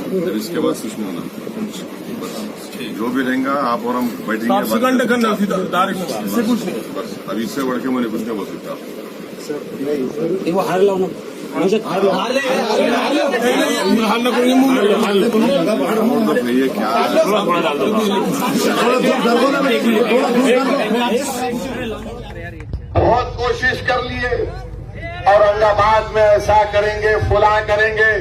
फिर इसके बाद कुछ नहीं होना। बस जो भी रहेगा आप और हम बैठेंगे, बस अभी इससे बढ़ के मैंने कुछ नहीं बोल सकता। वो हार लाओ ना, ये क्या बहुत कोशिश कर लिए औरंगाबाद में ऐसा करेंगे, फुला करेंगे।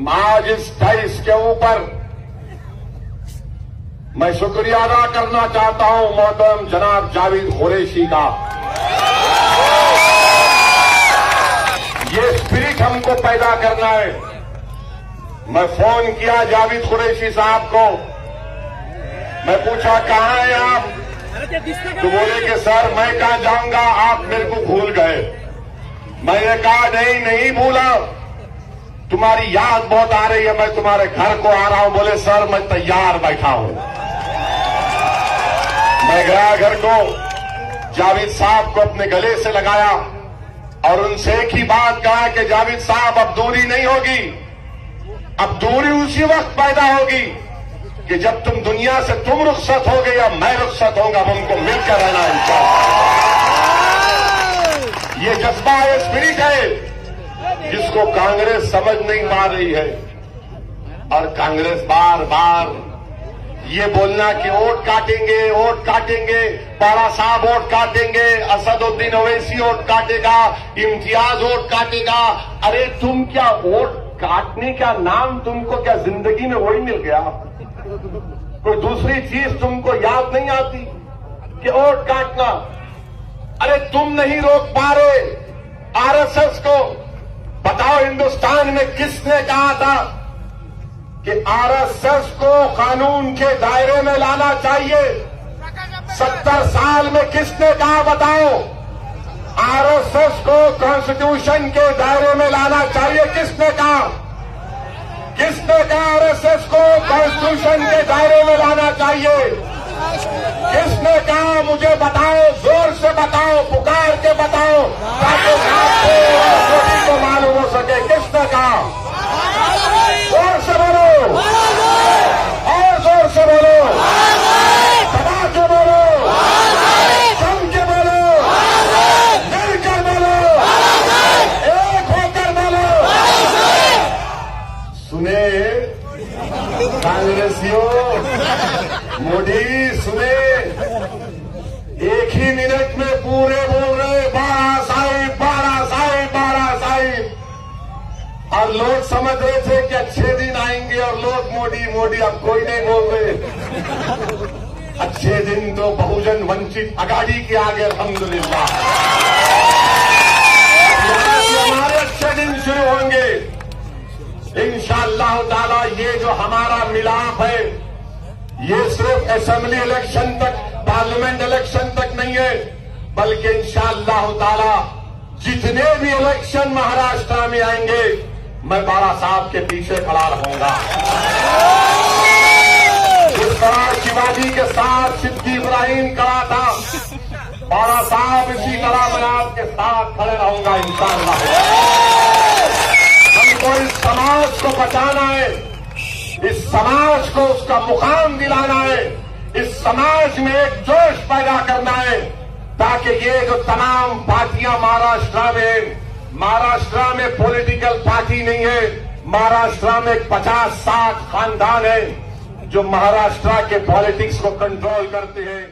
आज इस टाइस के ऊपर मैं शुक्रिया अदा करना चाहता हूं मोहतरम जनाब जावेद कुरैशी का। ये स्पिरिट हमको पैदा करना है। मैं फोन किया जावेद कुरैशी साहब को, मैं पूछा कहाँ हैं आप, तो बोले कि सर मैं कहाँ जाऊंगा, आप मेरे को भूल गए। मैंने कहा नहीं भूला, तुम्हारी याद बहुत आ रही है, मैं तुम्हारे घर को आ रहा हूं। बोले सर मैं तैयार बैठा हूं। मैं गया घर को, जावेद साहब को अपने गले से लगाया और उनसे एक ही बात कहा कि जावेद साहब अब दूरी नहीं होगी, अब दूरी उसी वक्त पैदा होगी कि जब तुम दुनिया से तुम रुखसत होगे या मैं रुखसत होगा, हम उनको मिलकर रहना इंशाअल्लाह। ये जज्बा है, स्पिरिट है जिसको कांग्रेस समझ नहीं पा रही है। और कांग्रेस बार बार ये बोलना कि वोट काटेंगे, बाड़ा साहब वोट काटेंगे, असदुद्दीन ओवैसी वोट काटेगा, इम्तियाज वोट काटेगा। अरे तुम क्या वोट काटने का नाम तुमको क्या जिंदगी में वही मिल गया? कोई दूसरी चीज तुमको याद नहीं आती कि वोट काटना? अरे तुम नहीं रोक पा रहे आरएसएस को। बताओ हिंदुस्तान में किसने कहा था कि आरएसएस को कानून के दायरे में लाना चाहिए? 70 साल में किसने कहा बताओ? आरएसएस को कॉन्स्टिट्यूशन के दायरे में लाना चाहिए, किसने कहा? किसने कहा आरएसएस को कॉन्स्टिट्यूशन के दायरे में लाना चाहिए? किसने कहा? मुझे बताओ, जोर से बताओ, पुकार के बताओ ताकि मोदी को मालूम हो सके। किसने कहा? जोर से बोलो, और जोर से बोलो, दबा के बोलो, जम के बोलो, मिलकर बोलो, एक होकर बोलो। सुने कांग्रेसियों, मोदी सुने, एक ही मिनट में पूरे बोल रहे बाड़ा साहिब, बाड़ा साहिब, बाड़ा साहिब। और लोग समझ रहे थे कि अच्छे दिन आएंगे और लोग मोदी मोदी, अब कोई नहीं बोल रहे। अच्छे दिन तो बहुजन वंचित अगाड़ी के आगे अल्हम्दुलिल्लाह हमारे अच्छे दिन शुरू होंगे इंशाअल्लाह ताला। ये जो हमारा मिलाप है ये सिर्फ असेंबली इलेक्शन तक, पार्लियामेंट इलेक्शन तक नहीं है, बल्कि इंशाअल्लाह ताला जितने भी इलेक्शन महाराष्ट्र में आएंगे मैं बाड़ा साहब के पीछे खड़ा रहूंगा। जिस तरह शिवाजी के साथ सिद्दी इब्राहिम खड़ा था, बाड़ा साहब इसी तरह मैं आपके साथ खड़े रहूंगा इंशाअल्लाह। हमको इस समाज को बचाना है, इस समाज को उसका मुकाम दिलाना है, इस समाज में एक जोश पैदा करना है ताकि ये जो तमाम पार्टियां महाराष्ट्र में पॉलिटिकल पार्टी नहीं है, महाराष्ट्र में 50-60 खानदान है जो महाराष्ट्र के पॉलिटिक्स को कंट्रोल करते हैं।